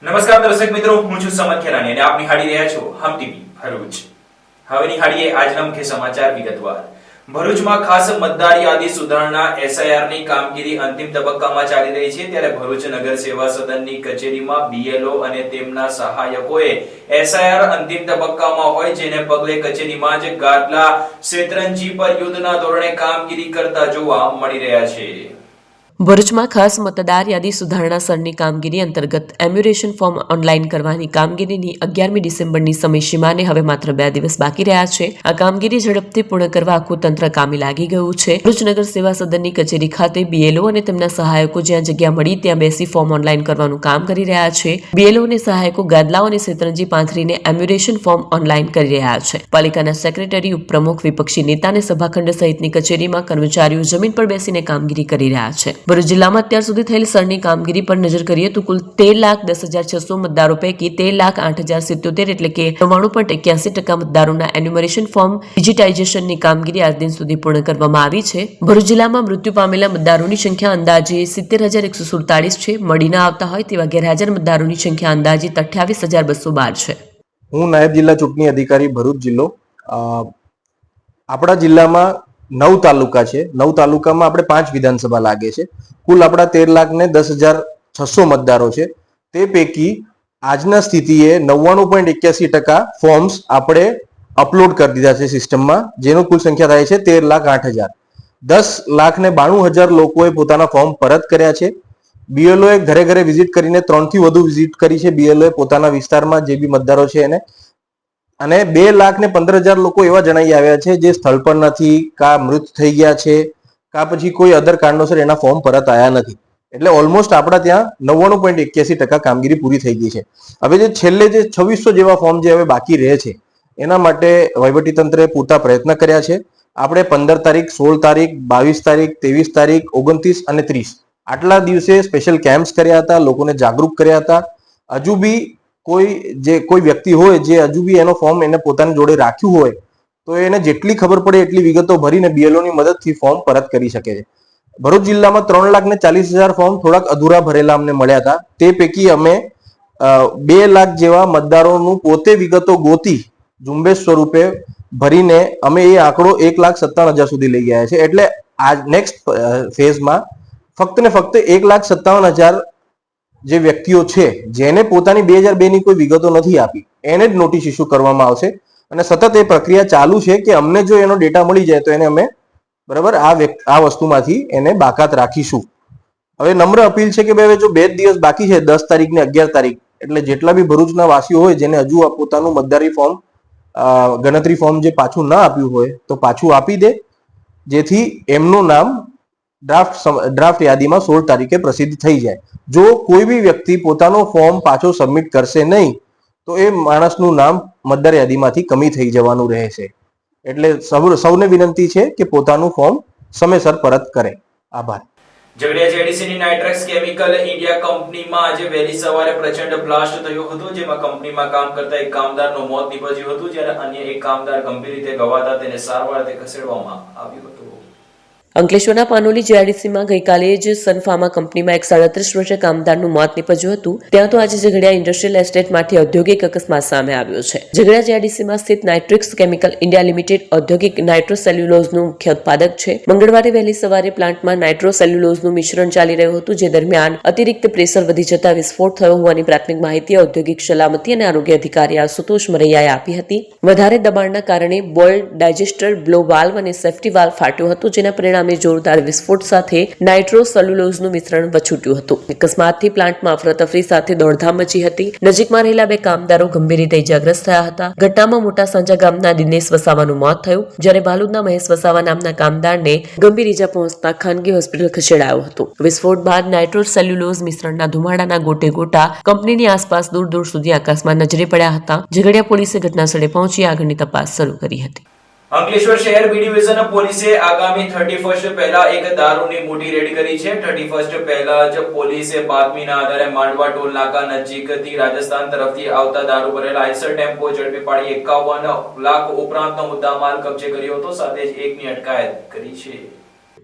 નમસ્કાર દર્શક મિત્રો, હું છું સમન ખેરાની અને આપ નિહાળી રહ્યા છો હમ ટીવી ભરૂચ. હવે નિહાળીએ આજના મુખ્ય સમાચાર વિગતવાર. ભરૂચમાં ખાસ મતદાર યાદી સુધારણા SIR ની કામગીરી અંતિમ તબક્કામાં ચાલી રહી છે, ત્યારે ભરૂચ નગર સેવા સદનની કચેરીમાં BLO અને તેમના સહાયકોએ SIR અંતિમ તબક્કામાં હોય જેને પગલે કચેરીમાં જ ગાદલા શેતરંજી પર યુદ્ધના ધોરણે કામગીરી કરતા જોવા મળી રહ્યા છે. ભરૂચમાં ખાસ મતદાર યાદી સુધારણા સરની કામગીરી અંતર્ગત એમ્યુરેશન ફોર્મ ઓનલાઈન કરવાની કામગીરીની 11મી ડિસેમ્બરની સમયસીમાને હવે માત્ર 2 દિવસ બાકી રહ્યા છે. આ કામગીરી ઝડપથી પૂર્ણ કરવા આખું તંત્ર કામે લાગી ગયું છે. ભરૂચ નગર સેવા સદનની કચેરી ખાતે BLO અને તેમના સહાયકો જ્યાં જગ્યા મળી ત્યાં બેસી ફોર્મ ઓનલાઈન કરવાનું કામ કરી રહ્યા છે. BLO અને સહાયકો ગાદલાઓ અને શેતરંજી પાંથરીને એમ્યુરેશન ફોર્મ ઓનલાઈન કરી રહ્યા છે. પાલિકાના સેક્રેટરી, ઉપપ્રમુખ, વિપક્ષી નેતા અને સભાખંડ સહિતની કચેરીમાં કર્મચારીઓ જમીન પર બેસીને કામગીરી કરી રહ્યા છે. ભરૂચ જિલ્લામાં અત્યાર સુધી થયેલ સરની કામગીરી પર નજર કરીએ તો કુલ 13,10,600 મતદારો પૈકી 13,08,077 એટલે કે 99.81% મતદારોના એન્યુમરેશન ફોર્મ ડિજિટાઇઝેશનની કામગીરી આજ દિન સુધી પૂર્ણ કરવામાં આવી છે. ભરૂચ જિલ્લામાં મૃત્યુ પામેલા મતદારોની સંખ્યા અંદાજે 70,147 છે. મળી ન આવતા હોય તેવા ગેરહાજર મતદારોની સંખ્યા અંદાજે 28,212 છે. હું નાયબ જિલ્લા ચૂંટણી અધિકારી ભરૂચ જિલ્લો. આપણા જિલ્લામાં 9 તાલુકા છે. 9 તાલુકામાં આપણે 5 વિધાનસભા લાગે છે. કુલ આપણા 13,10,600 મતદારો છે. તે પૈકી આજના સ્થિતિએ 99.81% ફોર્મ્સ આપણે અપલોડ કરી દીધા છે સિસ્ટમમાં, જેનો કુલ સંખ્યા થાય છે 13,08,000. 10,92,000 લોકોએ પોતાના ફોર્મ પરત કર્યા છે. BLOએ ઘરે ઘરે વિઝિટ કરીને 3 થી વધુ વિઝિટ કરી છે. BLOએ પોતાના વિસ્તારમાં જે બી મતદારો છે એને, અને 2,15,000 લોકો એવા જણાઈ આવ્યા છે જે સ્થળ પર નથી, કા મૃત થઈ ગયા છે, કા પછી કોઈ અધર કારણોસર એના ફોર્મ પરત આવ્યા નથી. એટલે ઓલમોસ્ટ આપણા ત્યાં 99.81% કામગીરી પૂરી થઈ ગઈ છે. હવે જે છેલ્લે જે 2600 જેવા ફોર્મ જે હવે બાકી રહે છે એના માટે વહીવટીતંત્રએ પૂરતા પ્રયત્ન કર્યા છે. આપણે 15 તારીખ, 16 તારીખ, 22 તારીખ, 23 તારીખ, 29 અને 30 આટલા દિવસે સ્પેશિયલ કેમ્પ્સ કર્યા હતા, લોકોને જાગૃત કર્યા હતા. હજુ બી કોઈ વ્યક્તિ હોય જે હજુ બી એનો ફોર્મ એને પોતાની જોડે રાખ્યું હોય તો એને જેટલી ખબર પડે એટલી વિગતો ભરીને BLOની મદદથી ફોર્મ પરત કરી શકે છે. ભરૂચ જિલ્લામાં 3,40,000 ફોર્મ થોડાક અધૂરા ભરેલા અમને મળ્યા હતા. તે પૈકી અમે 2 લાખ જેવા મતદારોનું પોતે વિગતો ગોતી ઝુંબેશ સ્વરૂપે ભરીને અમે એ આંકડો 1,57,000 સુધી લઈ ગયા છે. એટલે આ નેક્સ્ટ ફેઝમાં ફક્ત ને ફક્ત 1,57,000 જે વ્યક્તિઓ છે જેને પોતાની 2002 ની કોઈ વિગતો નથી આપી એને જ નોટિસ ઇસ્યુ કરવામાં આવશે. અને સતત એ પ્રક્રિયા ચાલુ છે કે અમને જો એનો ડેટા મળી જાય તો એને અમે બરાબર આ વસ્તુમાંથી એને બાકાત રાખીશું. હવે નમ્ર અપીલ છે કે ભાઈ જો 2 દિવસ બાકી છે, 10 તારીખ ને 11 તારીખ, એટલે જેટલા બી ભરૂચના વાસીઓ હોય જેને હજુ પોતાનું મતદારી ફોર્મ, ગણતરી ફોર્મ જે પાછું ના આપ્યું હોય તો પાછું આપી દે, જેથી એમનું નામ ડ્રાફ્ટ યાદીમાં 16 તારીખે પ્રસિદ્ધ થઈ જાય. જો કોઈ બી વ્યક્તિ પોતાનો ફોર્મ પાછો સબમિટ કરશે નહીં તો એ માણસનું નામ મતદાર યાદીમાંથી કમી થઈ જવાનું રહેશે. એટલે સૌને વિનંતી છે કે પોતાનું ફોર્મ સમયસર પરત કરે. આભાર. ઝઘડિયા JDCની નાઇટ્રેક્સ કેમિકલ ઇન્ડિયા કંપનીમાં આજે વહેલી સવારે પ્રચંડ બ્લાસ્ટ થયો હતો, જેમાં કંપનીમાં કામ કરતા એક કામદારનું મોત નીપજ્યું હતું, જ્યારે અન્ય એક કામદાર ગંભીર રીતે ઘવાતા તેને સારવારથી ખસેડવામાં આવ્યો હતો. અંકલેશ્વરના પાનોલી JDCમાં ગઈકાલે જ સનફાર્મા કંપનીમાં એક 37 વર્ષીય કામદારનું મોત નીપજ્યું હતું. ત્યાં તો આજે ઝઘડિયા ઇન્ડસ્ટ્રીયલ એસ્ટેટમાંથી ઔદ્યોગિક અકસ્માત સામે આવ્યો છે. ઝઘડિયા JDCમાં સ્થિત નાઇટ્રિક્સ કેમિકલ ઇન્ડિયા લિમિટેડ ઔદ્યોગિક નાઇટ્રોસેલ્યુલોઝનું મુખ્ય ઉત્પાદક છે. મંગળવારે વહેલી સવારે પ્લાન્ટમાં નાઇટ્રોસેલ્યુલોઝનું મિશ્રણ ચાલી રહ્યું હતું, જે દરમિયાન અતિરિક્ત પ્રેશર વધી જતા વિસ્ફોટ થયો હોવાની પ્રાથમિક માહિતી ઔદ્યોગિક સલામતી અને આરોગ્ય અધિકારી આશુતોષ મરૈયાએ આપી હતી. વધારે દબાણના કારણે બોલ, ડાયજેસ્ટર, બ્લો વાલ્વ અને સેફ્ટી વાલ્વ ફાટ્યો હતો, જેના પરિણામે જોરદાર વિસ્ફોટ સાથે નાઇટ્રોસેલ્યુલોઝનું મિશ્રણ વછૂટ્યું હતું. અકસ્માતથી પ્લાન્ટમાં અફરાતફરી સાથે દોડધામ મચી હતી. નજીકમાં રહેલા 2 કામદારો ગંભીર રીતે ઇજાગ્રસ્ત થયા હતા. ઘટનામાં મોટા સાંજા ગામના દિનેશ વસાવાનું મોત થયું, જ્યારે બાલુદના મહેશ વસાવા નામના કામદારને ગંભીર ઇજા પહોંચતા ખાનગી હોસ્પિટલ ખસેડાયો હતો. વિસ્ફોટ બાદ નાઇટ્રોસેલ્યુલોઝ મિશ્રણના ધુમાડાના ગોટે ગોટા કંપનીની આસપાસ દૂર દૂર સુધી આકાશમાં નજરે પડ્યા હતા. ઝઘડિયા પોલીસે ઘટનાસ્થળે પહોંચી આગળની તપાસ શરૂ કરી હતી. અંકલેશ્વર શહેર B ડિવિઝન પોલીસે આગામી 31 પહેલા એક દારૂની મોટી રેડ કરી છે. 31 પહેલા જ પોલીસે બાતમીના આધારે માંડવા ટોલ નાકા નજીકથી રાજસ્થાન તરફથી આવતા દારૂ ભરેલા આઈસર ટેમ્પો ઝડપી પાડી 51 લાખ ઉપરાંતનો મુદ્દામાલ કબજે કર્યો હતો. સાથે જ એકની અટકાયત કરી છે.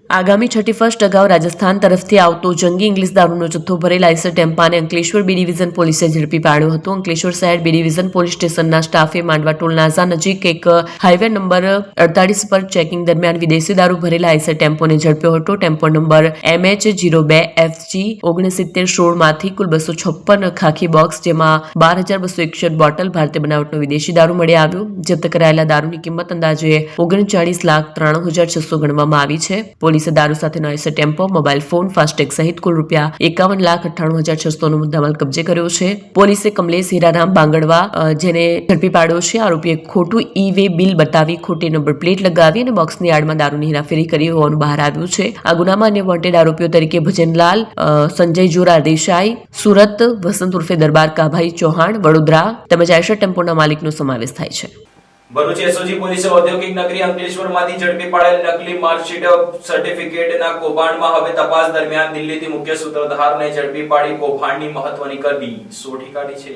આગામી 31 અગાઉ રાજસ્થાન તરફથી આવતો જંગી ઇંગ્લિશ દારૂનો જથ્થો ભરેલા આઈસર ટેમ્પાને અંકલેશ્વર બી ડિવિઝન પોલીસે ઝડપી પાડ્યો હતો. અંકલેશ્વર શહેર બી ડિવિઝન પોલીસ સ્ટેશનના સ્ટાફે માંડવા ટોલ નાઝા નજીક એક હાઈવે નંબર 48 પર ચેકિંગ દરમિયાન વિદેશી દારૂ ભરેલા આઈસર ટેમ્પોને ઝડપ્યો હતો. ટેમ્પો નંબર MH02FG 6916 માંથી કુલ 256 ખાખી બોક્સ, જેમાં 12,261 બોટલ ભારતીય બનાવટનો વિદેશી દારૂ મળી આવ્યો. જપ્ત કરાયેલા દારૂની કિંમત અંદાજે 39,93,600 ગણવામાં આવી છે. પોલીસે દારૂ સાથેનો Eicher tempo, mobile phone, FASTag સહિત કુલ રૂપિયા 51,98,600 નો મુદ્દામાલ કબજે કર્યો છે. પોલીસે કમલેશ હીરારામ બાંગડવા જેને ઝડપી પાડ્યો છે. આરોપીએ ખોટું ઈ-વે બિલ બતાવી ખોટી નંબર પ્લેટ લગાવી અને બોક્સની આડમાં દારૂની હેરાફેરી કરી હોવાનું બહાર આવ્યું છે. આ ગુનામાં અન્ય વોન્ટેડ આરોપીઓ તરીકે ભજનલાલ, સંજય જોરા દેસાઈ, સુરત, વસંત ઉર્ફે દરબાર કાભાઈ ચૌહાણ, વડોદરા તેમજ આઈસર ટેમ્પોના માલિકનો સમાવેશ થાય છે. ભરૂચ એસઓજી પોલીસે ઔદ્યોગિક નગરી અંકલેશ્વરમાંથી ઝડપી પાડેલ નકલી માર્કશીટ સર્ટિફિકેટના કૌભાંડમાં હવે તપાસ દરમિયાન દિલ્હીથી મુખ્ય સૂત્રધારને ઝડપી પાડી કૌભાંડની મહત્વની કડી શોધી કાઢી છે.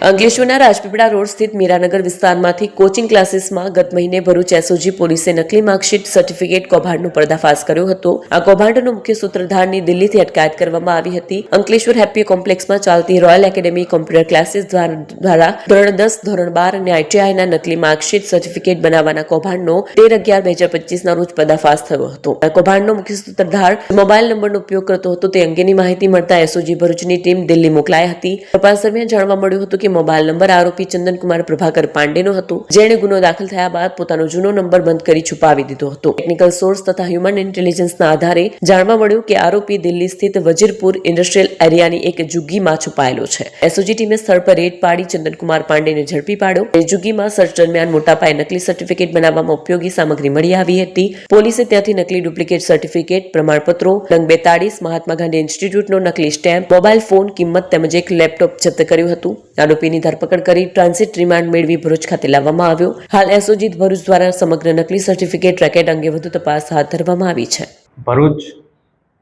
અંકલેશ્વરના રાજપીપળા રોડ સ્થિત મીરાનગર વિસ્તારમાંથી કોચિંગ ક્લાસીસમાં ગત મહિને ભરૂચ એસઓજી પોલીસે નકલી માર્કશીટ સર્ટિફિકેટ કૌભાંડનો પર્દાફાશ કર્યો હતો. આ કૌભાંડનો મુખ્ય સૂત્રધારની દિલ્હીથી અટકાયત કરવામાં આવી હતી. અંકલેશ્વર હેપી કોમ્પ્લેક્સમાં ચાલતી રોયલ એકેડેમી કોમ્પ્યુટર ક્લાસીસ દ્વારા ધોરણ 10, ધોરણ 12 અને ITIના નકલી માર્કશીટ સર્ટિફિકેટ બનાવવાના કૌભાંડનો 13/11/2025 ના રોજ પર્દાફાશ થયો હતો. આ કૌભાંડનો મુખ્ય સૂત્રધાર મોબાઈલ નંબરનો ઉપયોગ કરતો હતો તે અંગેની માહિતી મળતા એસઓજી ભરૂચની ટીમ દિલ્હી મોકલાઈ હતી. તપાસ દરમિયાન જાણવા મળ્યું હતું કે મોબાઈલ નંબર આરોપી ચંદનકુમાર પ્રભાકર પાંડેનો હતો, જેણે ગુનો દાખલ થયા બાદ પોતાનો જૂનો નંબર બંધ કરી છુપાવી દીધો હતો. ટેકનિકલ સોર્સ તથા હ્યુમન ઇન્ટેલિજન્સના આધારે જાણવા મળ્યું કે આરોપી દિલ્હી સ્થિત વજીરપુર ઇન્ડસ્ટ્રીયલ એરિયાની એક જુગ્ગીમાં છુપાયેલો છે. એસઓજી ટીમે સ્થળ પર રેડ પાડી ચંદનકુમાર પાંડેને ઝડપી પાડ્યો. એ જુગ્ગીમાં સર્ચ દરમિયાન મોટા પાયે નકલી સર્ટિફિકેટ બનાવવામાં ઉપયોગી સામગ્રી મળી આવી હતી. પોલીસે ત્યાંથી નકલી ડુપ્લિકેટ સર્ટિફિકેટ, પ્રમાણપત્રો, નંગ 42, મહાત્મા ગાંધી ઇન્સ્ટિટ્યૂટનો નકલી સ્ટેમ્પ, મોબાઈલ ફોન, કિંમત તેમજ એક લેપટોપ જપ્ત કર્યું હતું. આરોપીની ધરપકડ કરી ટ્રાન્ઝિટ રિમાન્ડ મેળવી ભરૂચ ખાતે લાવવામાં આવ્યો. હાલ એસઓજી ભરૂચ દ્વારા સમગ્ર નકલી સર્ટિફિકેટ રેકેટ અંગે વધુ તપાસ હાથ ધરવામાં આવી છે. ભરૂચ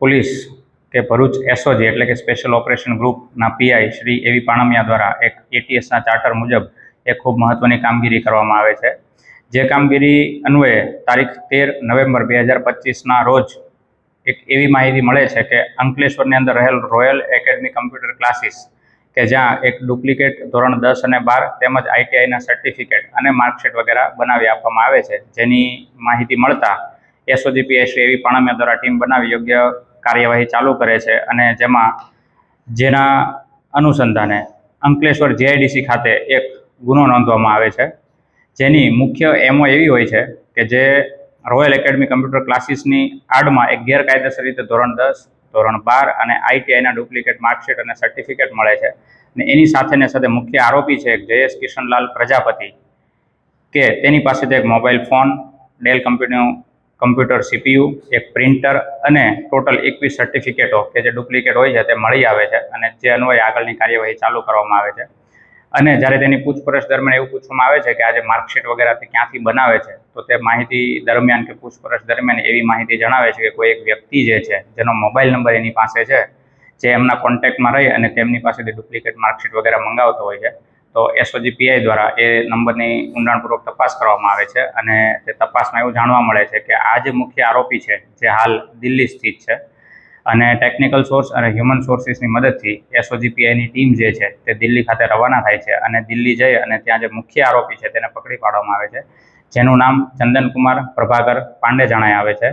પોલીસ કે ભરૂચ એસઓજી એટલે કે સ્પેશિયલ ઓપરેશન ગ્રુપના પીઆઈ શ્રી એવી પાણમિયા દ્વારા એક ATSના ચાર્ટર મુજબ એક ખૂબ મહત્વની કામગીરી કરવામાં આવે છે. જે કામગીરી અન્વયે તારીખ 13 નવેમ્બર 2025ના રોજ એક એવી માહિતી મળે છે કે અંકલેશ્વરની અંદર રહેલ રોયલ એકેડમી કમ્પ્યુટર ક્લાસીસ કે જ્યાં એક ડુપ્લિકેટ ધોરણ 10 અને 12 તેમજ ITIના સર્ટિફિકેટ અને માર્કશીટ વગેરે બનાવી આપવામાં આવે છે. જેની માહિતી મળતા એસઓજી પીઆઈ શ્રી એવી પાણમિયા દ્વારા ટીમ બનાવી યોગ્ય કાર્યવાહી ચાલુ કરે છે અને જેના અનુસંધાને અંકલેશ્વર JIDC ખાતે એક ગુનો નોંધવામાં આવે છે. જેની મુખ્ય એમો એવી હોય છે કે જે રોયલ એકેડમી કમ્પ્યુટર ક્લાસીસની આડમાં એક ગેરકાયદેસર રીતે ધોરણ 10, ધોરણ 12 અને ITIના ડુપ્લિકેટ માર્કશીટ અને સર્ટિફિકેટ મળે છે. અને એની સાથે મુખ્ય આરોપી છે એક જયેશ કિશનલાલ પ્રજાપતિ કે તેની પાસેથી એક mobile phone, del computer CPU, એક પ્રિન્ટર અને ટોટલ 21 સર્ટિફિકેટો કે જે ડુપ્લિકેટ હોય છે તે મળી આવે છે અને જે અન્વયે આગળની કાર્યવાહી ચાલુ કરવામાં આવે છે. અને જ્યારે તેની પૂછપરછ દરમિયાન એવું પૂછવામાં આવે છે કે આ જે માર્કશીટ વગેરે તે ક્યાંથી બનાવે છે, તો તે માહિતી દરમિયાન કે પૂછપરછ દરમિયાન એવી માહિતી જણાવે છે કે કોઈ એક વ્યક્તિ જે છે જેનો મોબાઈલ નંબર એની પાસે છે, જે એમના કોન્ટેક્ટમાં રહી અને તેમની પાસેથી ડુપ્લિકેટ માર્કશીટ વગેરે મંગાવતો હોય છે. તો એસઓજી પીઆઈ દ્વારા એ નંબરની ઊંડાણપૂર્વક તપાસ કરવામાં આવે છે અને તે તપાસમાં એવું જાણવા મળે છે કે આ જે મુખ્ય આરોપી છે જે હાલ દિલ્હી સ્થિત છે અને ટેકનિકલ સોર્સ અને હ્યુમન સોર્સિસની મદદથી એસઓજી પીઆઈની ટીમ જે છે તે દિલ્હી ખાતે રવાના થાય છે અને દિલ્હી જઈ અને ત્યાં જે મુખ્ય આરોપી છે તેને પકડી પાડવામાં આવે છે, જેનું નામ ચંદનકુમાર પ્રભાકર પાંડે જણાય આવે છે.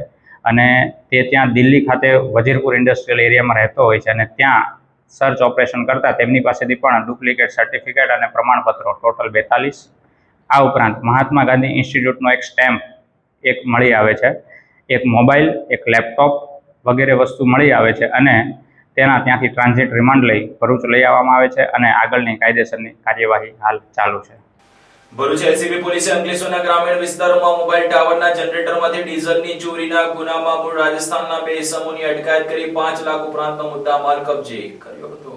અને તે ત્યાં દિલ્હી ખાતે વજીરપુર ઇન્ડસ્ટ્રીયલ એરિયામાં રહેતો હોય છે અને ત્યાં સર્ચ ઓપરેશન કરતા તેમની પાસેથી પણ ડુપ્લિકેટ સર્ટિફિકેટ અને પ્રમાણપત્રો ટોટલ 42, આ ઉપરાંત મહાત્મા ગાંધી ઇન્સ્ટિટ્યૂટનો એક સ્ટેમ્પ એક મળી આવે છે, એક મોબાઈલ, એક લેપટોપ વગેરે વસ્તુ મળી આવે છે અને ત્યાંથી ટ્રાન્ઝિટ રિમાન્ડ લઈ ભરૂચ લઈ આવવામાં આવે છે અને આગળની કાયદેસરની કાર્યવાહી હાલ ચાલુ છે. ભરૂચ એલસીબી પોલીસે અંકલેશ્વરના ગ્રામીણ વિસ્તારોમાં મોબાઈલ ટાવરના જનરેટરમાંથી ડીઝલની ચોરીના ગુનામાં મૂળ રાજસ્થાનના 2 ઇસમોની અટકાયત કરી 5 લાખ ઉપરાંતનો મુદ્દામાલ કબજે કર્યો હતો.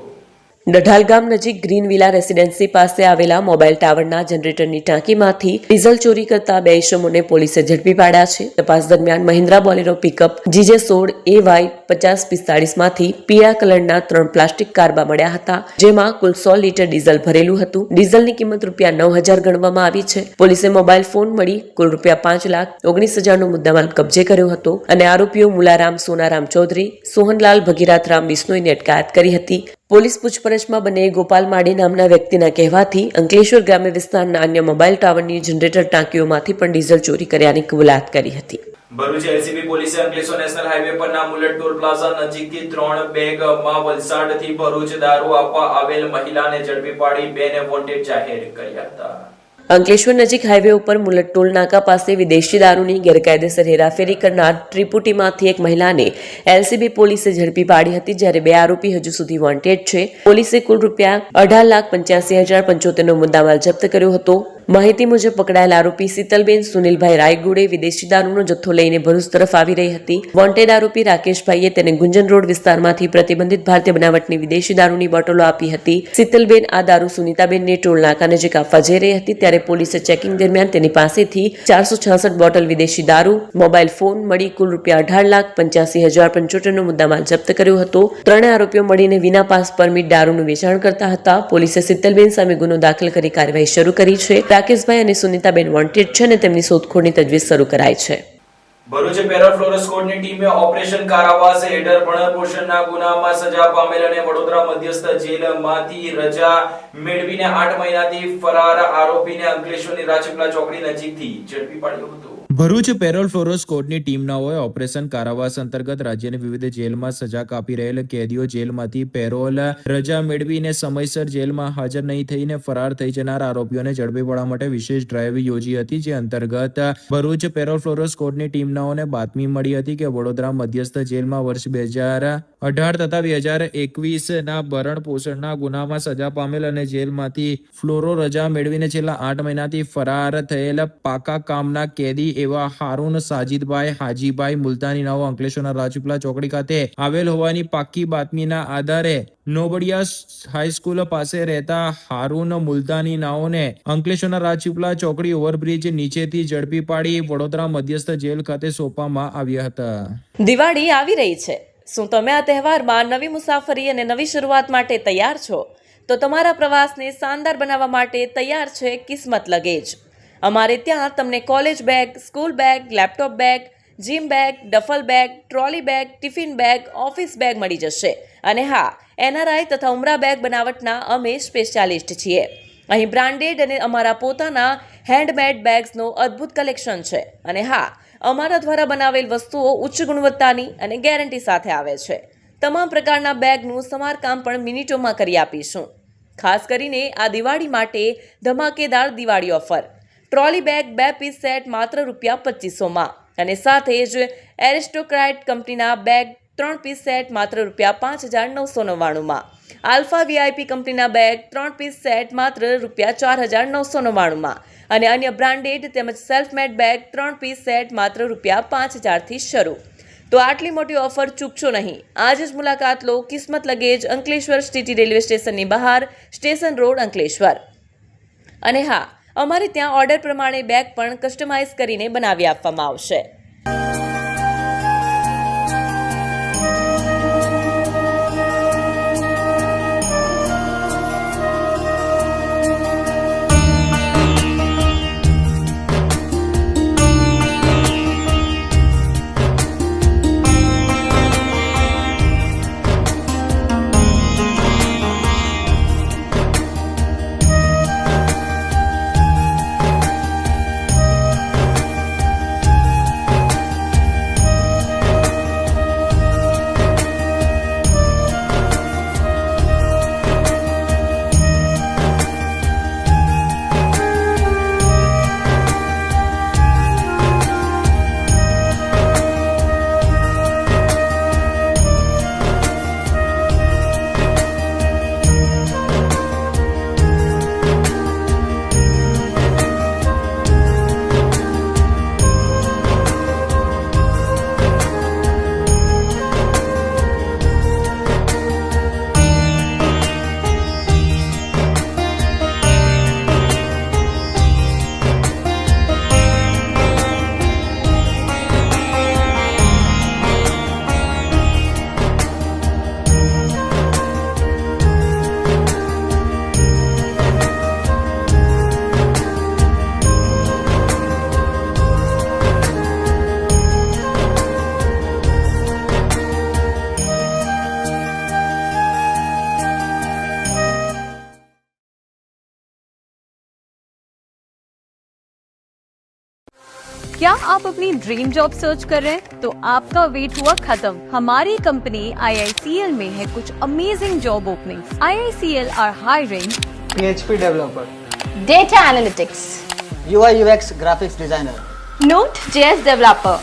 ડઢાલ ગામ નજીક ગ્રીન વિલા રેસિડેન્સી પાસે આવેલા મોબાઈલ ટાવરના જનરેટરની ટાંકીમાંથી ડીઝલ ચોરી કરતા 2 ઇસમોને પોલીસે ઝડપી પાડ્યા છે. તપાસ દરમિયાન Mahindra Bolero pickup GJ16 AY 5045 માંથી પીળા કલરના 3 પ્લાસ્ટિક કાર્બા મળ્યા હતા, જેમાં કુલ 100 લીટર ડીઝલ ભરેલું હતું. ડીઝલની કિંમત ₹9,000 ગણવામાં આવી છે. પોલીસે મોબાઈલ ફોન મળી કુલ ₹5,19,000નો મુદ્દામાલ કબજે કર્યો હતો અને આરોપીઓ મુલારામ સોનારામ ચૌધરી, સોહનલાલ ભગીરાથરામ બિશ્નોઈની અટકાયત કરી હતી. પોલીસ પૂછપરછમાં બંને ગોપાલ માડી નામના વ્યક્તિના કહેવાથી અંકલેશ્વર ગ્રામ્ય વિસ્તારના અન્ય મોબાઈલ ટાવરની જનરેટર ટાંકીઓમાંથી પણ ડીઝલ ચોરી કર્યાની કબૂલાત કરી હતી. ભરૂચ LCB પોલીસે અંકલેશ્વર નેશનલ હાઈવે પરના મુલટ ટોલ પ્લાઝા નજીકથી 3 બેગમાં વલસાડથી ભરૂચ દારૂ આપવા આવેલ મહિલાને ઝડપી પાડી 2ને વોન્ટેડ જાહેર કર્યા હતા. અંકલેશ્વર નજીક હાઈવે ઉપર મુલટ ટોલ નાકા પાસે વિદેશી દારૂની ગેરકાયદેસર હેરાફેરી કરનાર ત્રિપુટીમાંથી એક મહિલાને LCB પોલીસે ઝડપી પાડી હતી, જ્યારે 2 આરોપી હજુ સુધી વોન્ટેડ છે. પોલીસે કુલ ₹18,85,075નો મુદ્દામાલ જપ્ત કર્યો હતો. માહિતી મુજબ પકડાયેલ આરોપી શીતલબેન સુનિલભાઈ રાયગુડે વિદેશી દારૂનો જથ્થો લઈને ભરૂચ તરફ આવી રહી હતી. વોન્ટેડ આરોપી રાકેશભાઈએ તેને ગુંજન રોડ વિસ્તારમાંથી પ્રતિબંધિત ભારતીય બનાવટની વિદેશી દારૂની બોટલો આપી હતી. શીતલબેન આ દારૂ સુનીતાબેનને ટોલ નાકા નજીક આપવા જઈ રહી હતી, ત્યારે પોલીસે ચેકિંગ દરમિયાન તેની પાસેથી 466 બોટલ વિદેશી દારૂ, મોબાઈલ ફોન મળી કુલ ₹18,85,075નો મુદ્દામાલ જપ્ત કર્યો હતો. 3 આરોપીઓ મળીને વિના પાસ પરમિટ દારૂનું વેચાણ કરતા હતા. પોલીસે શીતલબેન સામે ગુનો દાખલ કરી કાર્યવાહી શરૂ કરી છે. રાકેશભાઈ અને સુનીતાબેન વોન્ટેડ છે અને તેમની શોધખોળની તજવીજ શરૂ કરાઈ છે. ભરૂચ પેરા ફ્લોરસ કોડની ટીમે ઓપરેશન કારાવાસ હેઠળ ભરણ-પોષણના ગુનામાં સજા પામેલ અને વડોદરા મધ્યસ્થ જેલમાંથી રજા મેળવીને 8 મહિનાથી ફરાર આરોપીને અંકલેશ્વરની રાજપીપળા ચોકડી નજીકથી ઝડપી પાડ્યો હતો. ભરૂચ પેરોલ ફ્લોરસ કોડની ટીમનાઓએ ઓપરેશન કારાવાસ અંતર્ગત રાજ્યની વિવિધ જેલમાં સજા કાપી રહેલ કેદીઓ જેલમાંથી પેરોલ રજા મેળવીને સમયસર જેલમાં હાજર નહીં થઈને ફરાર થઈ જનાર આરોપીઓને ઝડપી પાડવા માટે વિશેષ ડ્રાઈવ યોજી હતી, જે અંતર્ગત ભરૂચ પેરોલ ફ્લોરસ કોડની ટીમનાઓને બાતમી મળી હતી કે વડોદરા મધ્યસ્થ જેલમાં વર્ષ 2018 તથા 2021ના ભરણ પોષણના ગુનામાં સજા પામેલ અને જેલમાંથી ફ્લોરો રજા મેળવીને છેલ્લા 8 મહિનાથી ફરાર થયેલ પાકા કામના કેદી એવા હારૂન સાજીદભાઈ હાજીભાઈ મુલતાની નાઓ અંકલેશ્વરના રાજપીપળા ચોકડી ખાતે આવેલ હોવાની પાક્કી બાતમીના આધારે નોબડિયા હાઈસ્કૂલ પાસે રહેતા હારૂન મુલતાની નાઓને અંકલેશ્વરના રાજપીપળા ચોકડી ઓવરબ્રિજ નીચેથી ઝડપી પાડી વડોદરા મધ્યસ્થ જેલ ખાતે સોંપવામાં આવ્યા હતા. દિવાળી આવી રહી છે. શું તમે આ તહેવારમાં નવી મુસાફરી અને નવી શરૂઆત માટે તૈયાર છો? તો તમારા પ્રવાસને શાનદાર બનાવવા માટે તૈયાર છે કિસ્મત લગેજ. અમારે ત્યાં તમને college bag, school bag, laptop bag, gym bag, duffel bag, trolley bag, tiffin bag, office bag મળી જશે. અને હા, NRI તથા ઉમરા બેગ બનાવટના અમે સ્પેશિયાલિસ્ટ છીએ. અહીં બ્રાન્ડેડ અને અમારા પોતાના હેન્ડમેડ બેગ્સનો અદ્ભુત કલેક્શન છે. અને હા, અમારા દ્વારા બનાવેલ વસ્તુઓ ઉચ્ચ ગુણવત્તાની અને ગેરંટી સાથે આવે છે. તમામ પ્રકારના બેગનું સમારકામ પણ મિનિટોમાં કરી આપીશું. ખાસ કરીને આ દિવાળી માટે ધમાકેદાર Diwali offer. Trolley bag 2 piece set માત્ર ₹2500માં અને સાથે જ એરિસ્ટોક્રાઇટ કંપનીના બેગ 3 પીસ સેટ માત્ર ₹5999માં. આલ્ફા VIP કંપનીના બેગ 3 પીસ સેટ માત્ર ₹4999માં અને અન્ય બ્રાન્ડેડ તેમજ self made bag 3 piece set માત્ર ₹5000થી શરૂ. તો આટલી મોટી ઓફર ચૂકશો નહીં. આજ જ મુલાકાત લો કિસ્મત લગેજ, અંકલેશ્વર સિટી રેલવે સ્ટેશનની બહાર, સ્ટેશન રોડ, અંકલેશ્વર. અને હા, અમારે ત્યાં ઓર્ડર પ્રમાણે બેગ પણ કસ્ટમાઇઝ કરીને બનાવી આપવામાં આવશે. क्या आप अपनी ड्रीम जॉब सर्च कर रहे हैं? तो आपका वेट हुआ खत्म। हमारी कंपनी IICL में है कुछ amazing job openings. IICL are hiring PHP developer, Data Analytics, UI UX graphics designer, Node.js developer,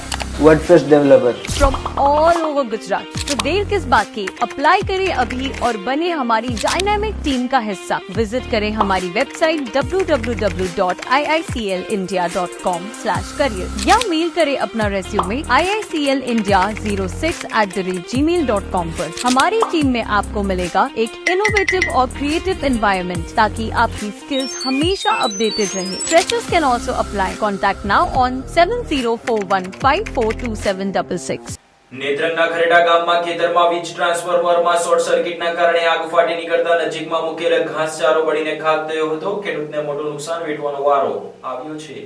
WordPress developer. From all over Gujarat. तो देर किस बात की, अप्लाई करें अभी और बने हमारी डायनामिक टीम का हिस्सा। विजिट करें हमारी वेबसाइट www.iiclindia.com/career या मेल करें अपना रेज्यूमे iiclindia06@gmail.com पर। हमारी टीम में आपको मिलेगा एक इनोवेटिव और क्रिएटिव एनवायरनमेंट ताकि आपकी स्किल्स हमेशा अपडेटेड रहे। Freshers can also apply. Contact now on 7041542766। નેત્રંગના ખરેડા ગામમાં ખેતરમાં વીજ ટ્રાન્સફોર્મરમાં શોર્ટ સર્કિટના કારણે આગ ફાટી નીકળતા નજીકમાં મૂકેલા ઘાસચારો બળીને ખાક થયો હતો. ખેડૂતને મોટું નુકસાન વેઠવાનો વારો આવ્યો છે.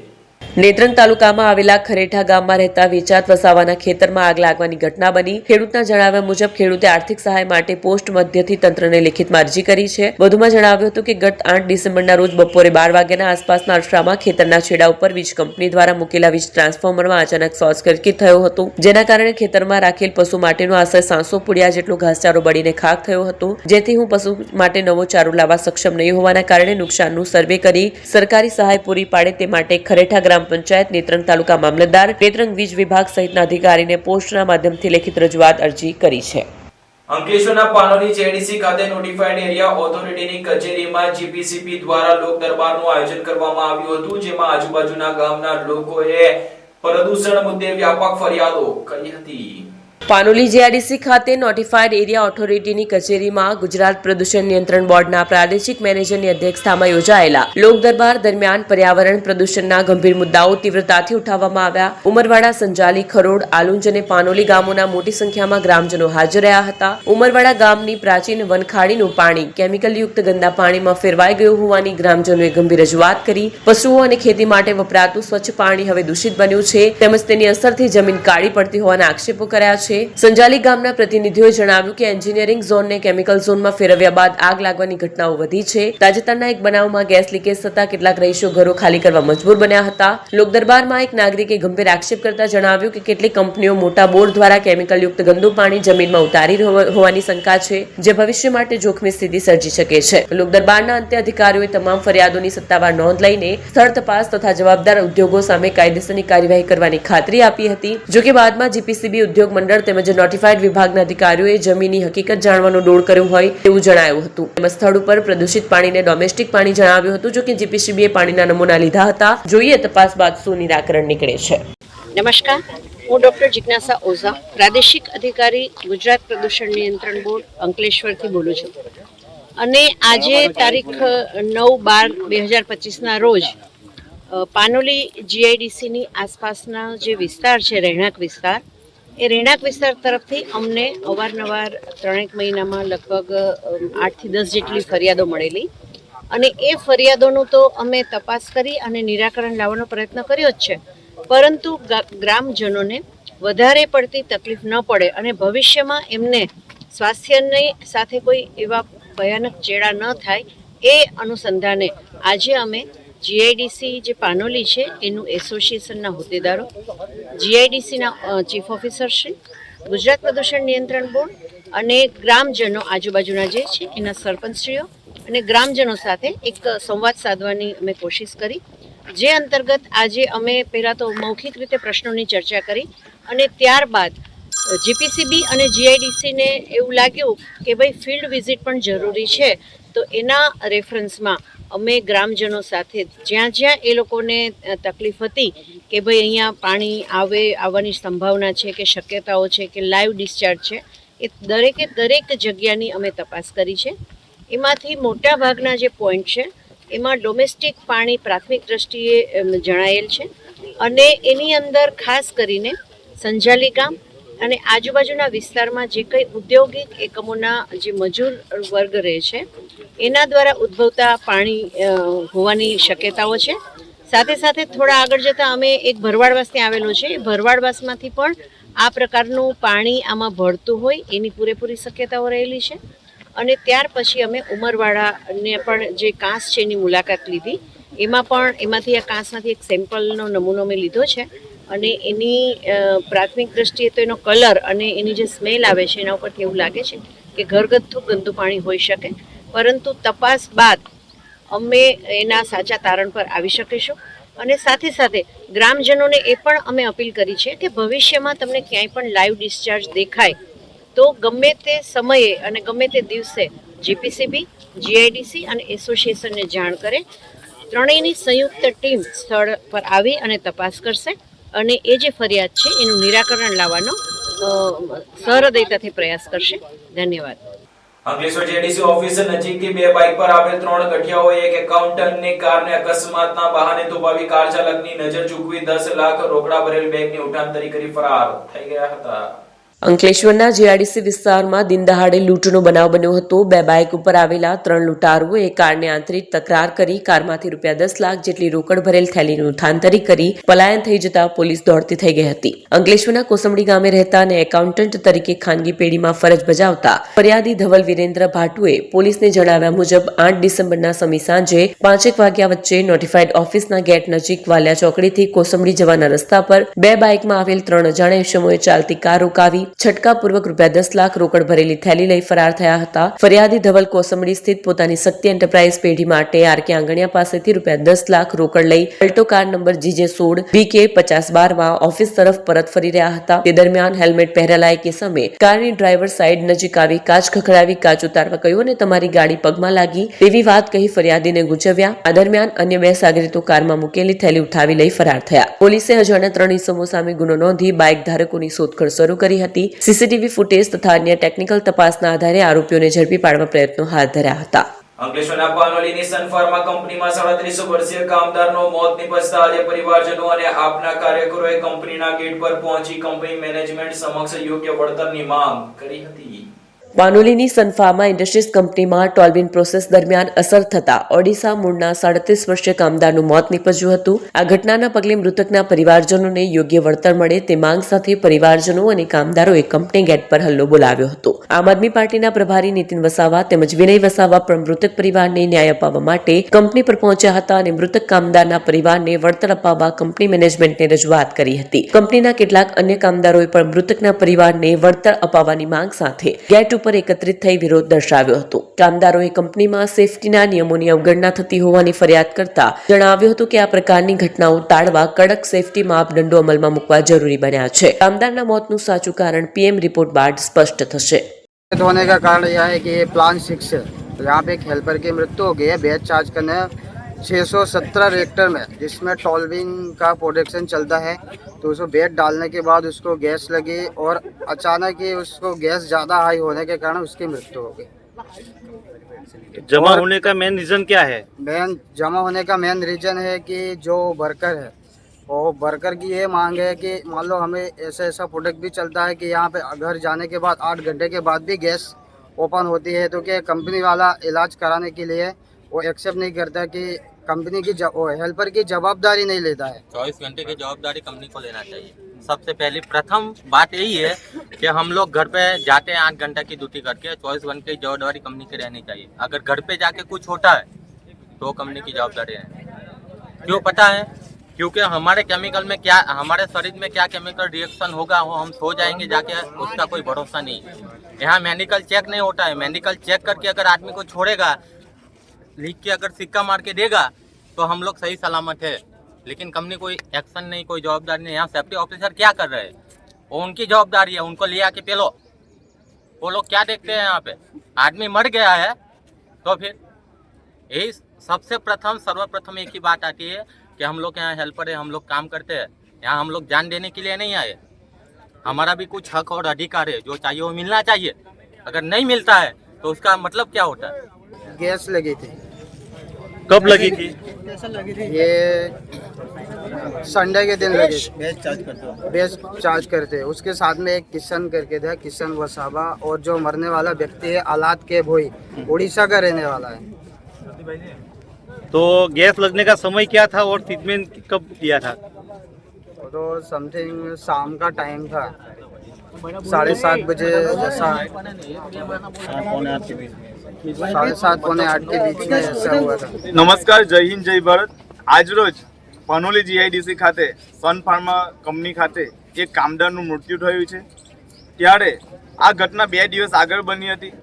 નેત્રંગ તાલુકામાં આવેલા ખરેઠા ગામમાં રહેતા વેચાત વસાવાના ખેતરમાં આગ લાગવાની ઘટના બની. ખેડૂતના જણાવ્યા મુજબ ખેડૂતે આર્થિક સહાય માટે પોસ્ટ મધ્યથી તંત્રને લેખિતમાં અરજી કરી છે. વધુમાં જણાવ્યું હતું કે ગત 8 ડિસેમ્બરના રોજ બપોરે 12 વાગ્યાના આસપાસના અરસામાં ખેતરના છેડા ઉપર વીજ કંપની દ્વારા મૂકેલા વીજ ટ્રાન્સફોર્મરમાં અચાનક શોર્ટ સર્કિટ થયો હતો, જેના કારણે ખેતરમાં રાખેલ પશુ માટેનો આશરે 700 પુડિયા જેટલો ઘાસચારો બળીને ખાક થયો હતો. જેથી હું પશુ માટે નવો ચારો લાવવા સક્ષમ નહીં હોવાના કારણે નુકસાનનું સર્વે કરી સરકારી સહાય પૂરી પાડે તે માટે ખરેઠા ગ્રામ પંચાયત, નેત્રંગ તાલુકા મામલતદાર, નેત્રંગ વીજ વિભાગ સહિતના અધિકારીને પોસ્ટના માધ્યમથી લેખિત રજૂઆત અરજી કરી છે. અંકલેશ્વરના પાનોલી JDC ખાતે નોટિફાઈડ એરિયા ઓથોરિટીની કચેરીમાં GPCB દ્વારા લોક દરબારનું આયોજન કરવામાં આવ્યું હતું, જેમાં આજુબાજુના ગામના લોકોએ પ્રદૂષણ મુદ્દે વ્યાપક ફરિયાદો કરી હતી. પાનોલી JDC ખાતે નોટિફાઈડ એરિયા ઓથોરિટીની કચેરીમાં ગુજરાત પ્રદૂષણ નિયંત્રણ બોર્ડના પ્રાદેશિક મેનેજરની અધ્યક્ષતામાં યોજાયેલા લોક દરબાર દરમિયાન પર્યાવરણ પ્રદૂષણના ગંભીર મુદ્દાઓ તીવ્રતાથી ઉઠાવવામાં આવ્યા. ઉમરવાડા, સંજાલી, ખરોડ, આલુંજ અને પાનોલી ગામોના મોટી સંખ્યામાં ગ્રામજનો હાજર રહ્યા હતા. ઉમરવાડા ગામની પ્રાચીન વનખાડીનું પાણી કેમિકલયુક્ત ગંદા પાણીમાં ફેરવાઈ ગયું હોવાની ગ્રામજનોએ ગંભીર રજૂઆત કરી. પશુઓ અને ખેતી માટે વપરાતું સ્વચ્છ પાણી હવે દૂષિત બન્યું છે, તેમજ તેની અસરથી જમીન કાળી પડતી હોવાના આક્ષેપો કર્યા છે. સંજાલી ગામના પ્રતિનિધિઓએ જણાવ્યું કે એન્જિનિયરિંગ ઝોનને કેમિકલ ઝોનમાં ફેરવ્યા બાદ આગ લાગવાની ઘટનાઓ વધી છે. તાજેતરના એક બનાવમાં ગેસ લીકેજ થતા કેટલાક રહીશો ઘરો ખાલી કરવા મજબૂર બન્યા હતા. લોકદરબારમાં એક નાગરિકે ગંભીર આક્ષેપ કરતા જણાવ્યું કે કેટલીક કંપનીઓ મોટા બોર દ્વારા કેમિકલયુક્ત ગંદુ પાણી જમીનમાં ઉતારી હોવાની શંકા છે, જે ભવિષ્ય માટે જોખમી સ્થિતિ સર્જી શકે છે. લોકદરબારના અંતે અધિકારીઓએ તમામ ફરિયાદોની સત્તાવાર નોંધ લઈને સ્થળ તપાસ તથા જવાબદાર ઉદ્યોગો સામે કાયદેસરની કાર્યવાહી કરવાની ખાતરી આપી હતી. જોકે બાદમાં GPCB ઉદ્યોગ મંડળ તેમજ નોટિફાઈડ વિભાગના અધિકારીઓએ જમીનની હકીકત જાણવાનો દોડ કર્યો હોય તેવું જણાયું હતું. તેમજ સ્થળ ઉપર પ્રદૂષિત પાણીને ડોમેસ્ટિક પાણી જણાવ્યું હતું. જોકે GPCBએ પાણીના નમૂના લીધા હતા. જોઈએ તપાસ બાદ શું નિરાકરણ નીકળે છે. નમસ્કાર, હું ડૉક્ટર જિજ્ઞાસા ઓઝા, પ્રાદેશિક અધિકારી, ગુજરાત પ્રદૂષણ નિયંત્રણ બોર્ડ, અંકલેશ્વરથી બોલું છું. અને આજે તારીખ 9/12/2025ના રોજ પાનોલી GIDCની આસપાસના જે વિસ્તાર છે, રહેણાંક વિસ્તાર, એ રહેણાંક વિસ્તાર તરફથી અમને અવારનવાર 3 મહિનામાં લગભગ 8 થી 10 જેટલી ફરિયાદો મળેલી. અને એ ફરિયાદોનું તો અમે તપાસ કરી અને નિરાકરણ લાવવાનો પ્રયત્ન કર્યો જ છે, પરંતુ ગ્રામજનોને વધારે પડતી તકલીફ ન પડે અને ભવિષ્યમાં એમને સ્વાસ્થ્યની સાથે કોઈ એવા ભયાનક ચેડા ન થાય એ અનુસંધાને આજે અમે GIDC જે પાનોલી છે એનું એસોસિએશનના હોદ્દેદારો, GIDCના ચીફ ઓફિસર શ્રી, ગુજરાત પ્રદૂષણ નિયંત્રણ બોર્ડ અને ગ્રામજનો આજુબાજુના જે છે એના સરપંચશ્રીઓ અને ગ્રામજનો સાથે એક સંવાદ સાધવાની અમે કોશિશ કરી, જે અંતર્ગત આજે અમે પહેલાં તો મૌખિક રીતે પ્રશ્નોની ચર્ચા કરી અને ત્યારબાદ GPCB અને GIDCને એવું લાગ્યું કે ભાઈ ફિલ્ડ વિઝિટ પણ જરૂરી છે, તો એના રેફરન્સમાં અમે ગ્રામજનો સાથે જ્યાં જ્યાં એ લોકોને તકલીફ હતી કે ભાઈ અહીંયા પાણી આવવાની સંભાવના છે કે શક્યતાઓ છે કે લાઈવ ડિસ્ચાર્જ છે, એ દરેક જગ્યાની અમે તપાસ કરી છે. એમાંથી મોટા ભાગના જે પોઈન્ટ છે એમાં ડોમેસ્ટિક પાણી પ્રાથમિક દ્રષ્ટિએ જણાયેલ છે અને એની અંદર ખાસ કરીને સંજાલી ગામ અને આજુબાજુના વિસ્તારમાં જે કંઈ ઔદ્યોગિક એકમોના જે મજૂર વર્ગ રહે છે એના દ્વારા ઉદ્ભવતા પાણી હોવાની શક્યતાઓ છે. સાથે સાથે થોડા આગળ જતાં અમે એક ભરવાડવાસ ત્યાં આવેલો છે, એ ભરવાડવાસમાંથી પણ આ પ્રકારનું પાણી આમાં ભળતું હોય એની પૂરેપૂરી શક્યતાઓ રહેલી છે. અને ત્યાર પછી અમે ઉમરવાડાને પણ જે કાંસ છે એની મુલાકાત લીધી. એમાંથી આ કાંસમાંથી એક સેમ્પલનો નમૂનો મેં લીધો છે અને એની પ્રાથમિક દ્રષ્ટિએ તો એનો કલર અને એની જે સ્મેલ આવે છે એના ઉપરથી એવું લાગે છે કે ઘરગથ્થુ ગંદુ પાણી હોઈ શકે, પરંતુ તપાસ બાદ અમે એના સાચા તારણ પર આવી શકીશું. અને સાથે સાથે ગ્રામજનોને એ પણ અમે અપીલ કરી છે કે ભવિષ્યમાં તમને ક્યાંય પણ લાઈવ ડિસ્ચાર્જ દેખાય તો ગમે તે સમયે અને ગમે તે દિવસે જીપીસીબી, જીઆઈડીસી અને એસોસિએશનને જાણ કરે. ત્રણેયની સંયુક્ત ટીમ સ્થળ પર આવી અને તપાસ કરશે અને એ જે ફરિયાદ છે એનું નિરાકરણ લાવવાનો સહૃદયતાથી પ્રયાસ કરશે. ધન્યવાદ. અંકલેશ્વર જેડીસી ઓફિસ નજીકથી બે બાઇક પર આવેલ 3 ગઠિયાઓએ એક એકાઉન્ટન્ટની કારને અકસ્માતના બહાને થોભાવી કાર ચાલકની નજર ચૂકવી 10 લાખ રોકડા ભરેલ બેગની ઉઠાંતરી કરી ફરાર થઈ ગયા હતા. અંકલેશ્વરના જીઆઈડીસી વિસ્તારમાં દિનદહાડે લૂંટનો બનાવ બન્યો હતો. બે બાઇક ઉપર આવેલા 3 લૂંટારુઓએ કારને આંતરિક તકરાર કરી કારમાંથી ₹10 લાખ જેટલી રોકડ ભરેલ થેલીનું ઉઠાંતરી કરી પલાયન થઈ જતા પોલીસ દોડતી થઈ ગઈ હતી. અંકલેશ્વરના કોસંબડી ગામે રહેતા અને એકાઉન્ટન્ટ તરીકે ખાનગી પેઢીમાં ફરજ બજાવતા ફરિયાદી ધવલ વિરેન્દ્ર ભાટુએ પોલીસને જણાવ્યા મુજબ 8 ડિસેમ્બરના સમી સાંજે 5 વાગ્યા વચ્ચે નોટિફાઈડ ઓફિસના ગેટ નજીક વાલિયા ચોકડીથી કોસંબડી જવાના રસ્તા પર બે બાઇકમાં આવેલ 3 અજાણ્યા ઇસમોએ ચાલતી કાર રોકાવી છટકાપૂર્વક ₹10 લાખ રોકડ ભરેલી થેલી લઈ ફરાર થયા હતા. ફરિયાદી ધવલ કોસંબડી સ્થિત પોતાની શક્તિ એન્ટરપ્રાઇઝ પેઢી માટે આરકે આંગણિયા પાસેથી ₹10 લાખ રોકડ લઈ Alto car number GJ16 BK 5012 માં ઓફિસ તરફ પરત ફરી રહ્યા હતા. તે દરમિયાન હેલ્મેટ પહેરેલા એક ઇસમે કારની ડ્રાઈવર સાઈડ નજીક આવી કાચ ખખડાવી કાચ ઉતારવા કહ્યું અને તમારી ગાડી પગમાં લાગી તેવી વાત કહી ફરિયાદીને ગુંચવ્યા. આ દરમિયાન અન્ય 2 સાગરીતો કારમાં મૂકેલી થેલી ઉઠાવી લઈ ફરાર થયા. પોલીસે અજાણ્યા 3 ઇસમો સામે ગુનો નોંધી બાઇક ધારકોની શોધખોળ શરૂ કરી હતી. સીસીટીવી ફૂટેજ તથા અન્ય ટેકનિકલ તપાસના આધારે આરોપીઓને ઝડપી પાડવા પ્રયત્નો હાથ ધર્યા હતા. અંકલેશ્વરના પાનોલીની સન ફાર્મા કંપનીમાં 37 વર્ષીય કામદારનો મોત નિપજતા આજે પરિવારજનો અને આપના કાર્યકરોએ કંપનીના ગેટ પર પહોંચી કંપની મેનેજમેન્ટ સમક્ષ યોગ્ય વળતરની માંગ કરી હતી. પાનોલીની સનફાર્મા ઇન્ડસ્ટ્રીઝ કંપનીમાં ટોલબિન પ્રોસેસ દરમિયાન અસર થતા ઓડિશા મૂળના 37 વર્ષીય કામદારનું મોત નીપજ્યું હતું. આ ઘટનાના પગલે મૃતકના પરિવારજનોને યોગ્ય વળતર મળે તે માંગ સાથે પરિવારજનો અને કામદારોએ કંપની ગેટ પર હલ્લો બોલાવ્યો હતો. આમ આદમી પાર્ટીના પ્રભારી નીતિન વસાવા તેમજ વિનય વસાવા પણ મૃતક પરિવારને ન્યાય અપાવવા માટે કંપની પર પહોંચ્યા હતા અને મૃતક કામદારના પરિવારને વળતર અપાવવા કંપની મેનેજમેન્ટને રજૂઆત કરી હતી. કંપનીના કેટલાક અન્ય કામદારોએ પણ મૃતકના પરિવારને વળતર અપાવવાની માંગ સાથે ગેટ પર એકત્રિત થઈ વિરોધ દર્શાવ્યો હતો. કામદારોએ કંપનીમાં સેફટીના નિયમોની અવગણના થતી હોવાની ફરિયાદ કરતા જણાવ્યું હતું કે આ પ્રકારની ઘટનાઓ ટાળવા કડક સેફટી માપદંડો અમલમાં મૂકવા જરૂરી બન્યા છે. કામદારના મોતનું સાચું કારણ પીએમ રિપોર્ટ બાદ સ્પષ્ટ થશે. होने का कारण यह है कि ये प्लान 6 है, तो यहाँ पे एक हेल्पर की मृत्यु हो गई है बेड चार्ज करने 617 रिएक्टर में, जिसमें टॉलबिन का प्रोडक्शन चलता है. तो उसको बेड डालने के बाद उसको गैस लगी और अचानक ही उसको गैस ज़्यादा हाई होने के कारण उसकी मृत्यु हो गई. जमा होने का मेन रीजन क्या है? जमा होने का मेन रीजन है कि जो वर्कर है और वर्कर की ये मांग है कि मान लो हमें ऐसा प्रोडक्ट भी चलता है कि यहाँ पे घर जाने के बाद 8 घंटे के बाद भी गैस ओपन होती है, तो क्या कंपनी वाला इलाज कराने के लिए वो एक्सेप्ट नहीं करता कि कंपनी की हेल्पर की जवाबदारी नहीं लेता है. 24 घंटे की जवाबदारी कंपनी को लेना चाहिए. सबसे पहली प्रथम बात यही है कि हम लोग घर पे जाते हैं 8 घंटा की ड्यूटी करके, 24 घंटे की जवाबदारी कंपनी की रहनी चाहिए. अगर घर पे जाके कुछ होता है तो कंपनी की जवाबदारी है. क्यों पता है? क्योंकि हमारे केमिकल में क्या, हमारे शरीर में क्या केमिकल रिएक्शन होगा वो हम सो जाएंगे जाके, उसका कोई भरोसा नहीं है. यहाँ मेडिकल चेक नहीं होता है. मेडिकल चेक करके अगर आदमी को छोड़ेगा, लिख के अगर सिक्का मार के देगा तो हम लोग सही सलामत है. लेकिन कंपनी कोई एक्शन नहीं, कोई जवाबदारी नहीं. यहाँ सेफ्टी ऑफिसर क्या कर रहे हैं? वो उनकी जवाबदारी है, उनको ले आके पेलो. वो लोग क्या देखते हैं यहाँ पे? आदमी मर गया है तो फिर यही सबसे प्रथम सर्वप्रथम एक ही बात आती है कि हम लोग यहाँ हेल्पर है, हम लोग काम करते हैं. यहाँ हम लोग जान देने के लिए नहीं आए. हमारा भी कुछ हक और अधिकार है, जो चाहिए वो मिलना चाहिए. अगर नहीं मिलता है तो उसका मतलब क्या होता है? गैस लगी थी. कब लगी थी? ये संडे के दिन लगी. बेस चार्ज करते. उसके साथ में एक किशन करके था, किशन वसावा, और जो मरने वाला व्यक्ति है आलात के भोई, उड़ीसा का रहने वाला है. तो गैस लगने का समय क्या था और ट्रीटमेंट कब दिया था? तो समथिंग शाम का टाइम था, 7:30 बजे जैसा, 7:30 पौने 8 के बीच में ऐसा हुआ था. नमस्कार, जय हिंद जय भारत. આજરોજ પાનોલી જીઆઈડીસી ખાતે સન ફાર્મા કંપની ખાતે એક કામદારનું મૃત્યુ થયું છે. ત્યારે આ ઘટના 2 દિવસ આગળ બની હતી.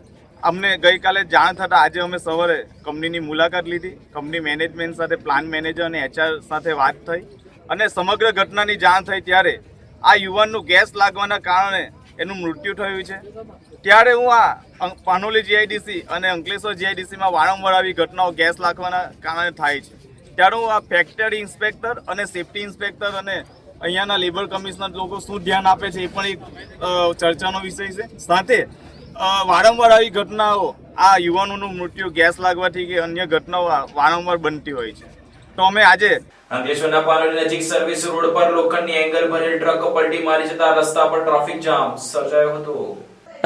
અમને ગઈકાલે જાણ થતાં આજે અમે સવારે કંપનીની મુલાકાત લીધી. કંપની મેનેજમેન્ટ સાથે પ્લાન્ટ મેનેજર અને HR સાથે વાત થઈ અને સમગ્ર ઘટનાની જાણ થઈ ત્યારે આ યુવાનનું ગેસ લાગવાના કારણે એનું મૃત્યુ થયું છે. ત્યારે હું આ પાનોલી જીઆઈડીસી અને અંકલેશ્વર જીઆઈડીસીમાં વારંવાર આવી ઘટનાઓ ગેસ લાગવાના કારણે થાય છે. ત્યારે હું આ ફેક્ટરી ઇન્સ્પેક્ટર અને સેફ્ટી ઇન્સ્પેક્ટર અને અહીંયાના લેબર કમિશનર લોકો શું ધ્યાન આપે છે એ પણ એક ચર્ચાનો વિષય છે. સાથે વારંવાર આવી ઘટનાઓ આ યુવાનોનું મૃત્યુ ગેસ લાગવાથી કે અન્ય ઘટનાઓ વારંવાર બનતી હોય છે. તો અમે આજે અંકલેશ્વરના પાનોલી નજીક સર્વિસ રોડ પર લોખંડની એંગલ ભરેલ ટ્રક પલટી મારી જતા રસ્તા પર ટ્રાફિક જામ સર્જાયો હતો.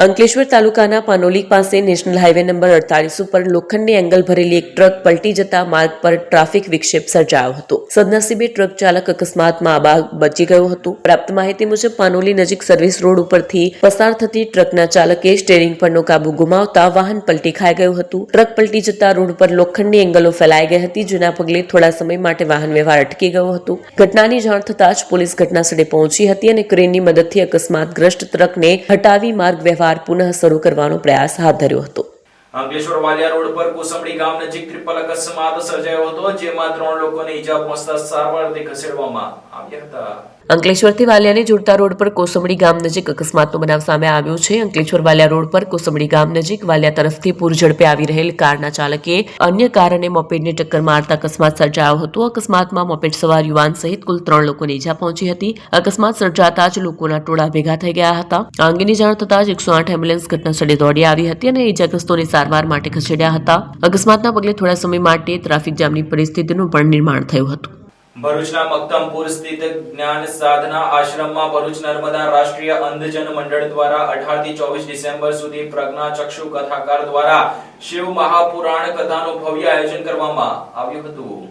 અંકલેશ્વર તાલુકાના પાનોલી પાસે નેશનલ હાઈવે નંબર 48 ઉપર લોખંડની એંગલ ભરેલી એક ટ્રક પલટી જતા માર્ગ પર ટ્રાફિક વિક્ષેપ સર્જાયો હતો. સદનસીબે ટ્રક ચાલક અકસ્માતમાં આબાદ બચી ગયો હતો. પ્રાપ્ત માહિતી મુજબ પાનોલી નજીક સર્વિસ રોડ ઉપરથી પસાર થતી ટ્રકના ચાલકે સ્ટીયરિંગ પરનો કાબુ ગુમાવતા વાહન પલટી ખાઈ ગયું હતું. ટ્રક પલટી જતા રોડ પર લોખંડની એંગલો ફેલાઈ ગઈ હતી, જેના પગલે થોડા સમય માટે વાહન વ્યવહાર અટકી ગયો હતો. ઘટનાની જાણ થતાં જ પોલીસ ઘટનાસ્થળે પહોંચી હતી અને ક્રેનની મદદથી અકસ્માતગ્રસ્ત ટ્રકને હટાવી માર્ગ વ્યવહાર પુનઃ શરૂ કરવાનો પ્રયાસ હાથ ધર્યો હતો. અંકલેશ્વર વાલિયા રોડ પર કોસંબડી ગામ નજીક ટ્રિપલ અકસ્માત સર્જાયો હતો, જેમાં 3 લોકોને ઈજા પહોંચતા સારવારથી ખસેડવામાં આવ્યા હતા. અંકલેશ્વરથી વાલિયાને જોડતા રોડ પર કોસંબડી ગામ નજીક અકસ્માતનો બનાવ સામે આવ્યો છે. અંકલેશ્વર વાલિયા રોડ પર કોસંબડી ગામ નજીક વાલિયા તરફથી પૂર ઝડપે આવી રહેલ કારના ચાલકે અન્ય કાર અને મોપેડને ટક્કર મારતા અકસ્માત સર્જાયો હતો. અકસ્માતમાં મોપેડ સવાર યુવાન સહિત કુલ 3 લોકોને ઈજા પહોંચી હતી. અકસ્માત સર્જાતા જ લોકોના ટોળા ભેગા થઈ ગયા હતા. આ અંગેની જાણ થતાં જ 108 એમ્બ્યુલન્સ ઘટનાસ્થળે દોડી આવી હતી અને ઈજાગ્રસ્તોને સારવાર માટે ખસેડ્યા હતા. અકસ્માતના પગલે થોડા સમય માટે ટ્રાફિક જામની પરિસ્થિતિનું પણ નિર્માણ થયું હતું. ભરૂચના મક્તમપુર સ્થિત જ્ઞાન સાધના આશ્રમમાં ભરૂચ નર્મદા રાષ્ટ્રીય અંધજન મંડળ દ્વારા 18 થી 24 ડિસેમ્બર સુધી પ્રજ્ઞાચક્ષુ કથાકાર દ્વારા શિવ મહાપુરાણ કથાનું ભવ્ય આયોજન કરવામાં આવ્યું હતું.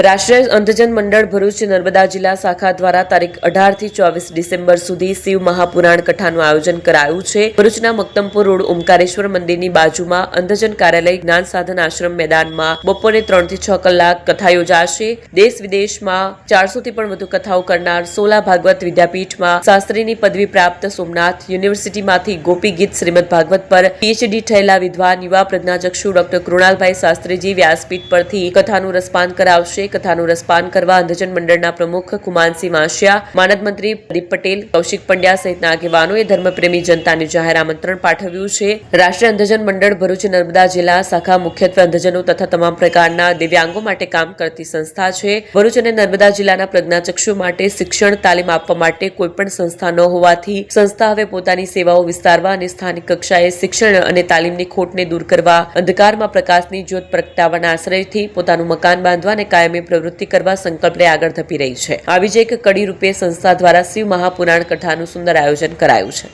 રાષ્ટ્રીય અંધજન મંડળ ભરૂચ નર્મદા જિલ્લા શાખા દ્વારા તારીખ 18 થી 24 ડિસેમ્બર સુધી શિવ મહાપુરાણ કથાનું આયોજન કરાયું છે. ભરૂચના મક્તમપુર રોડ ઓમકારેશ્વર મંદિરની બાજુમાં અંધજન કાર્યાલય જ્ઞાન સાધન આશ્રમ મેદાનમાં બપોરે 3 થી 6 કલાક કથા યોજાશે. દેશ વિદેશમાં 400 થી પણ વધુ કથાઓ કરનાર સોલા ભાગવત વિદ્યાપીઠમાં શાસ્ત્રીની પદવી પ્રાપ્ત સોમનાથ યુનિવર્સિટીમાંથી ગોપી ગીત શ્રીમદ ભાગવત પર PhD થયેલા વિદ્વાન યુવા પ્રજ્ઞાચક્ષુ ડોક્ટર કૃણાલભાઈ શાસ્ત્રીજી વ્યાસપીઠ પરથી કથાનું રસપાન કરાવશે. કથાનું રસપાન કરવા અંધજન મંડળના પ્રમુખ કુમાનસિંહ માશિયા, માનદ મંત્રી પ્રદીપ પટેલ, કૌશિક પંડ્યા સહિતના આગેવાનોએ ધર્મપ્રેમી જનતાને જાહેર આમંત્રણ પાઠવ્યું છે. રાષ્ટ્રીય અંધજન મંડળ ભરૂચ નર્મદા જિલ્લા શાખા મુખ્યત્વે અંધજનો તથા તમામ પ્રકારના દિવ્યાંગો માટે કામ કરતી સંસ્થા છે. ભરૂચ અને નર્મદા જિલ્લાના પ્રજ્ઞાચક્ષુ માટે શિક્ષણ તાલીમ આપવા માટે કોઈપણ સંસ્થા ન હોવાથી સંસ્થા હવે પોતાની સેવાઓ વિસ્તારવા અને સ્થાનિક કક્ષાએ શિક્ષણ અને તાલીમની ખોટને દૂર કરવા, અંધકારમાં પ્રકાશની જ્યોત પ્રગટાવવાના આશ્રયથી પોતાનું મકાન બાંધવા અને કાયમી પ્રવૃત્તિ કરવા સંકલ્પ લઈ આગળ ધપી રહી છે. આવી જ એક કડી રૂપે સંસ્થા દ્વારા શિવ મહાપુરાણ કથાનું સુંદર આયોજન કરાયું છે.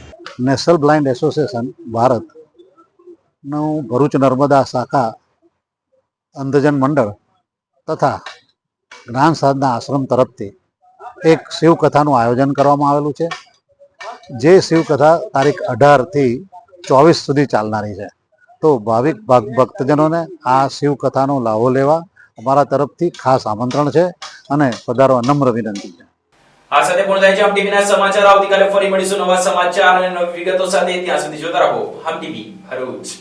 નેશનલ બ્લાઇન્ડ એસોસિએશન ભારત નું ભરૂચ નર્મદા શાખા અંધજન મંડળ તથા જ્ઞાન સાધના આશ્રમ તરફથી એક શિવકથાનું આયોજન કરવામાં આવેલું છે, જે શિવકથા તારીખ 18 થી 24 સુધી ચાલનારી છે. તો ભાવિક ભક્તજનોને આ શિવકથાનો લાભો લેવા અમારા તરફથી ખાસ આમંત્રણ છે અને પધારવા નમ્ર વિનંતી છે. આ સાથે પૂર્ણ થાય છે હમ ટીવીના સમાચાર. આવતીકાલે ફરી મળીશું નવા સમાચાર અને નવી વિગતો સાથે. ત્યાં સુધી જોતા રહો હમ ટીવી ભરૂચ.